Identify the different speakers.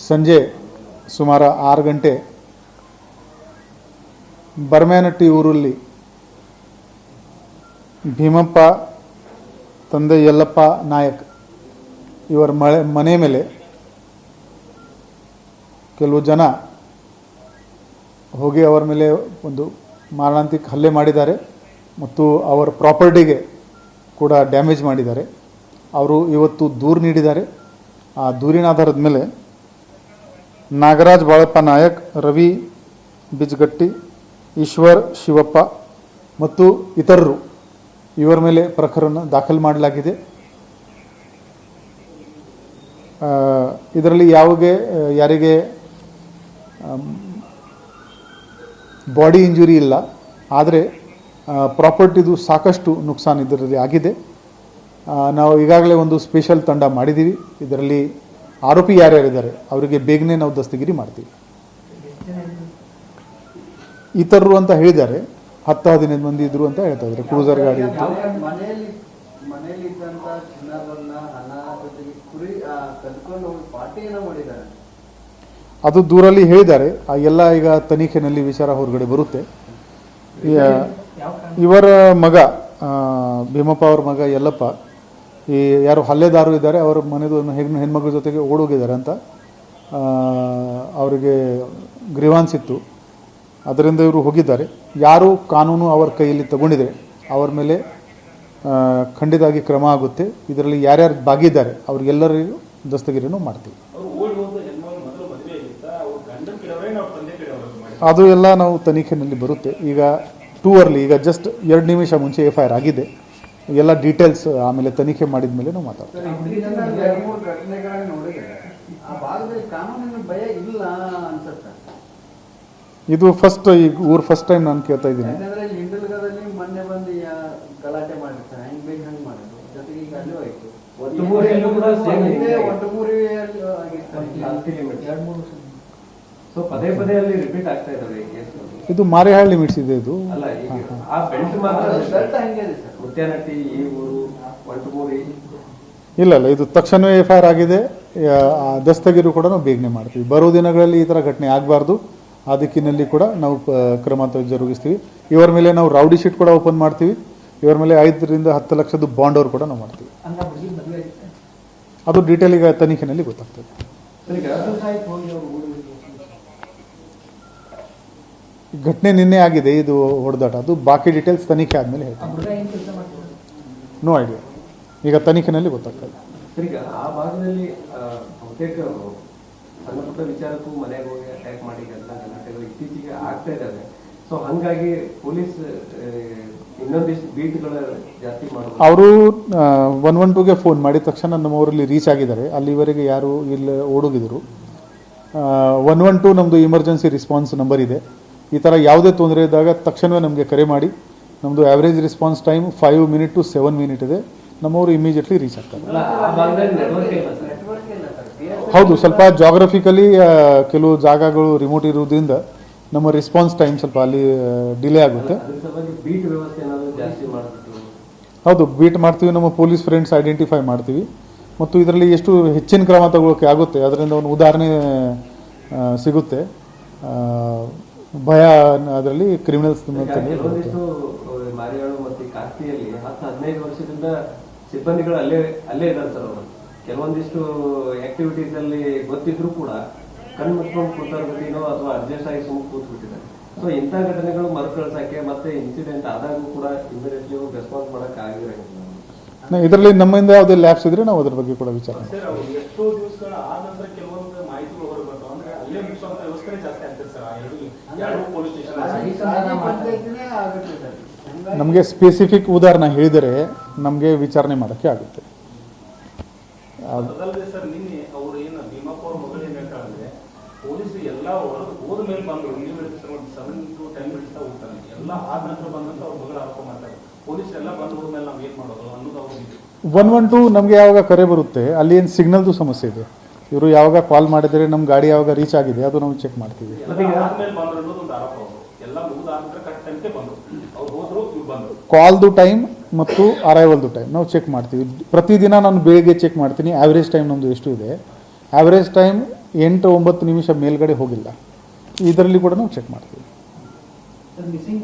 Speaker 1: ಸಂಜೆ ಸುಮಾರು 6 ಗಂಟೆ ಬರ್ಮ್ಯಾನಟ್ಟಿ ಊರಲ್ಲಿ ಭೀಮಪ್ಪ ತಂದೆ ಯಲ್ಲಪ್ಪ ನಾಯಕ್ ಇವರ ಮನೆ ಮೇಲೆ ಕೆಲವು ಜನ ಹೋಗಿ ಅವರ ಮೇಲೆ ಒಂದು ಮಾರಣಾಂತಿಕ ಹಲ್ಲೆ ಮಾಡಿದ್ದಾರೆ ಮತ್ತು ಅವರ ಪ್ರಾಪರ್ಟಿಗೆ ಕೂಡ ಡ್ಯಾಮೇಜ್ ಮಾಡಿದ್ದಾರೆ. ಅವರು ಇವತ್ತು ದೂರು ನೀಡಿದ್ದಾರೆ. ಆ ದೂರಿನ ಆಧಾರದ ಮೇಲೆ ನಾಗರಾಜ್ ಬಾಳಪ್ಪ ನಾಯಕ್, ರವಿ ಬಿಜ್ಗಟ್ಟಿ, ಈಶ್ವರ್ ಶಿವಪ್ಪ ಮತ್ತು ಇತರರು ಇವರ ಮೇಲೆ ಪ್ರಕರಣ ದಾಖಲು ಮಾಡಲಾಗಿದೆ. ಇದರಲ್ಲಿ ಯಾರಿಗೆ ಬಾಡಿ ಇಂಜುರಿ ಇಲ್ಲ, ಆದರೆ ಪ್ರಾಪರ್ಟಿದು ಸಾಕಷ್ಟು ನುಕ್ಸಾನ್ ಇದರಲ್ಲಿ ಆಗಿದೆ. ನಾವು ಈಗಾಗಲೇ ಒಂದು ಸ್ಪೆಷಲ್ ತಂಡ ಮಾಡಿದ್ದೀವಿ. ಇದರಲ್ಲಿ ಆರೋಪಿ ಯಾರ್ಯಾರಿದ್ದಾರೆ ಅವರಿಗೆ ಬೇಗನೆ ನಾವು ದಸ್ತಗಿರಿ ಮಾಡ್ತೀವಿ. ಇತರರು ಅಂತ ಹೇಳಿದ್ದಾರೆ, 10-15 ಮಂದಿ ಇದ್ರು ಅಂತ ಹೇಳ್ತಾ ಇದ್ದಾರೆ. ಕ್ರೂಸರ್ ಗಾಡಿ ಇತ್ತು. ಅದು ದೂರಲ್ಲಿ ಹೇಳಿದ್ದಾರೆ. ಎಲ್ಲ ಈಗ ತನಿಖೆಯಲ್ಲಿ ವಿಚಾರ ಹೊರಗಡೆ ಬರುತ್ತೆ. ಇವರ ಮಗ ಭೀಮಪ್ಪ ಅವ್ರ ಮಗ ಯಲ್ಲಪ್ಪ ಈ ಯಾರು ಹಲ್ಲೆದಾರರು ಇದ್ದಾರೆ ಅವರ ಮನೆದು ಹೆಣ್ಮಗಳ ಜೊತೆಗೆ ಓಡೋಗಿದ್ದಾರೆ ಅಂತ ಅವರಿಗೆ ಗ್ರೀವಾನ್ಸ್ ಇತ್ತು. ಅದರಿಂದ ಇವರು ಹೋಗಿದ್ದಾರೆ. ಯಾರು ಕಾನೂನು ಅವರ ಕೈಯಲ್ಲಿ ತಗೊಂಡಿದೆ ಅವರ ಮೇಲೆ ಖಂಡಿತವಾಗಿ ಕ್ರಮ ಆಗುತ್ತೆ. ಇದರಲ್ಲಿ ಯಾರ್ಯಾರು ಭಾಗಿದ್ದಾರೆ ಅವ್ರಿಗೆಲ್ಲರಿಗೂ ದಸ್ತಗಿರಿಯನ್ನು ಮಾಡ್ತೀವಿ. ಅದು ಎಲ್ಲ ನಾವು ತನಿಖೆಯಲ್ಲಿ ಬರುತ್ತೆ. ಈಗ ಟೂ ಅರ್ಲಿ, ಈಗ ಜಸ್ಟ್ 2 ನಿಮಿಷ ಮುಂಚೆ FIR ಆಗಿದೆ. ಎಲ್ಲ ಡೀಟೇಲ್ಸ್ ಆಮೇಲೆ ತನಿಖೆ ಮಾಡಿದ ಮೇಲೆ ನಾವು ಮಾತಾಡ್ತೀವಿ. ಇದು ಫಸ್ಟ್ ಈಗ ಫಸ್ಟ್ ಟೈಮ್ ನಾನು ಕೇಳ್ತಾ ಇದ್ದೀನಿ. ಇದು ಮಾರೇಹಾಳ್ ಲಿಮಿಟ್ಸ್ ಇದೆ. ಇದು ಇಲ್ಲ, ಇದು ತಕ್ಷಣವೇ FIR ಆಗಿದೆ. ದಸ್ತಗಿರು ಕೂಡ ನಾವು ಬೇಗನೆ ಮಾಡ್ತೀವಿ. ಬರೋ ದಿನಗಳಲ್ಲಿ ಈ ಥರ ಘಟನೆ ಆಗಬಾರ್ದು. ಆ ದಿಕ್ಕಿನಲ್ಲಿ ಕೂಡ ನಾವು ಕ್ರಮ ಜರುಗಿಸ್ತೀವಿ. ಇವರ ಮೇಲೆ ನಾವು ರೌಡಿ ಶೀಟ್ ಕೂಡ ಓಪನ್ ಮಾಡ್ತೀವಿ. ಇವರ ಮೇಲೆ 5ರಿಂದ 10 ಲಕ್ಷದ ಬಾಂಡ್ ಅವರು ಕೂಡ ನಾವು ಮಾಡ್ತೀವಿ. ಅದು ಡೀಟೇಲ್ ಈಗ ತನಿಖೆಯಲ್ಲಿ ಗೊತ್ತಾಗ್ತದೆ. ಘಟನೆ ನಿನ್ನೆ ಆಗಿದೆ ಇದು ಹೊಡೆದಾಟ. ಅದು ಬಾಕಿ ಡೀಟೇಲ್ಸ್ ತನಿಖೆ ಆದಮೇಲೆ ಹೇಳ್ತೀನಿ. ನೋ ಐಡಿಯಾ, ಈಗ ತನಿಖೆಯಲ್ಲಿ ಗೊತ್ತಾಗ್ತದೆ.
Speaker 2: ಆ ಭಾಗದಲ್ಲಿ ಬಹುತೇಕ ಸಣ್ಣ ಪುಟ್ಟ ವಿಚಾರಕ್ಕೂ ಮನೆಗೆ ಹೋಗಿ ಅಟ್ಯಾಕ್ ಮಾಡಿ ಗಲಾಟೆಗಳು ಇತ್ತೀಚೆಗೆ ಆಗ್ತಾ ಇದ್ದಾವೆ. ಸೊ ಹಂಗಾಗಿ ಪೊಲೀಸ್ ಇನ್ನೊಂದಿಷ್ಟು ಬೀಟ್ಗಳ ಜಾಸ್ತಿ ಮಾಡೋದು. ಅವರು
Speaker 1: 112ಗೆ ಫೋನ್ ಮಾಡಿದ ತಕ್ಷಣ ನಮ್ಮವರಲ್ಲಿ ರೀಚ್ ಆಗಿದ್ದಾರೆ. ಅಲ್ಲಿವರೆಗೆ ಯಾರು ಇಲ್ಲಿ ಓಡೋಗಿದ್ರು. 112 ನಮ್ಮದು ಇಮರ್ಜೆನ್ಸಿ ರೆಸ್ಪಾನ್ಸ್ ನಂಬರ್ ಇದೆ. ಈ ಥರ ಯಾವುದೇ ತೊಂದರೆ ಇದ್ದಾಗ ತಕ್ಷಣವೇ ನಮಗೆ ಕರೆ ಮಾಡಿ. ನಮ್ಮದು average response time 5 minute to 7 minute ಇದೆ. ನಮ್ಮವರು ಇಮಿಡಿಯೇಟ್ಲಿ ರೀಚ್ ಆಗ್ತಾರೆ. ಹೌದು, ಸ್ವಲ್ಪ ಜಾಗ್ರಫಿಕಲಿ ಕೆಲವು ಜಾಗಗಳು ರಿಮೋಟ್ ಇರೋದ್ರಿಂದ ನಮ್ಮ ರೆಸ್ಪಾನ್ಸ್ ಟೈಮ್ ಸ್ವಲ್ಪ ಅಲ್ಲಿ ಡಿಲೇ ಆಗುತ್ತೆ. ಹೌದು, ಬೀಟ್ ಮಾಡ್ತೀವಿ. ನಮ್ಮ ಪೊಲೀಸ್ ಫ್ರೆಂಡ್ಸ್ ಐಡೆಂಟಿಫೈ ಮಾಡ್ತೀವಿ ಮತ್ತು ಇದರಲ್ಲಿ ಎಷ್ಟು ಹೆಚ್ಚಿನ ಕ್ರಮ ತಗೊಳ್ಳೋಕೆ ಆಗುತ್ತೆ ಅದರಿಂದ ಒಂದು ಉದಾಹರಣೆ ಸಿಗುತ್ತೆ. ಭಯ ಅದರಲ್ಲಿ ಕ್ರಿಮಿನಲ್ಸ್
Speaker 2: ಮಾರಿಯಾಳು ಮತ್ತು ಕಾರ್ತಿಯಲ್ಲಿ 10-15 ವರ್ಷದಿಂದ ಸಿಬ್ಬಂದಿಗಳು ಅಲ್ಲೇ ಇದ್ದಾರೆ ಸರ್. ಅವರು ಕೆಲವೊಂದಿಷ್ಟು ಆಕ್ಟಿವಿಟೀಸ್ ಅಲ್ಲಿ ಗೊತ್ತಿದ್ರು ಕೂಡ ಕಣ್ಣು ಮುಚ್ಕೊಂಡು ಕೂತಾರ್ಬಿಟ್ಟಿನೋ ಅಥವಾ ಅಡ್ಜಸ್ಟ್ ಆಗಿ ಸುಮ್ಮನೆ ಕೂತ್ಬಿಟ್ಟಿದ್ದಾರೆ. ಸೊ ಇಂಥ ಘಟನೆಗಳು ಮರುಕಳಿಸಕ್ಕೆ ಮತ್ತೆ ಇನ್ಸಿಡೆಂಟ್ ಆದಾಗೂ ಕೂಡ ಇಮಿಡಿಯೇಟ್ಲಿ ರೆಸ್ಪಾನ್ಸ್ ಮಾಡಕ್ಕೆ ಆಗಿರಂಗಿಲ್ಲ.
Speaker 1: ಇದರಲ್ಲಿ ನಮ್ಮಿಂದ ಯಾವುದೇ ಲ್ಯಾಬ್ಸ್ ಇದ್ರೆ ನಾವು ಅದ್ರ ಬಗ್ಗೆ ಕೂಡ ವಿಚಾರ ನಮಗೆ ಸ್ಪೆಸಿಫಿಕ್ ಉದಾಹರಣೆ ಹೇಳಿದರೆ ನಮಗೆ ವಿಚಾರಣೆ ಮಾಡೋಕ್ಕೆ ಆಗುತ್ತೆ. ಒನ್ 112 ನಮಗೆ ಯಾವಾಗ ಕರೆ ಬರುತ್ತೆ ಅಲ್ಲಿ ಏನು ಸಿಗ್ನಲ್ದು ಸಮಸ್ಯೆ ಇದೆ. ಇವರು ಯಾವಾಗ ಕಾಲ್ ಮಾಡಿದರೆ ನಮ್ಮ ಗಾಡಿ ಯಾವಾಗ ರೀಚ್ ಆಗಿದೆ ಅದು ನಾವು ಚೆಕ್ ಮಾಡ್ತೀವಿ. ಕಾಲ್ದು ಟೈಮ್ ಮತ್ತು ಅರೈವಲ್ದು ಟೈಮ್ ನಾವು ಚೆಕ್ ಮಾಡ್ತೀವಿ. ಪ್ರತಿದಿನ ನಾನು ಬೆಳಿಗ್ಗೆ ಚೆಕ್ ಮಾಡ್ತೀನಿ ಆ್ಯಾವ್ರೇಜ್ ಟೈಮ್ ನಮ್ಮದು ಎಷ್ಟು ಇದೆ. ಆ್ಯಾವ್ರೇಜ್ ಟೈಮ್ 8-9 ನಿಮಿಷ ಮೇಲ್ಗಡೆ ಹೋಗಿಲ್ಲ. ಇದರಲ್ಲಿ ಕೂಡ ನಾವು ಚೆಕ್ ಮಾಡ್ತೀವಿ.
Speaker 3: ಮಿಸ್ಸಿಂಗ್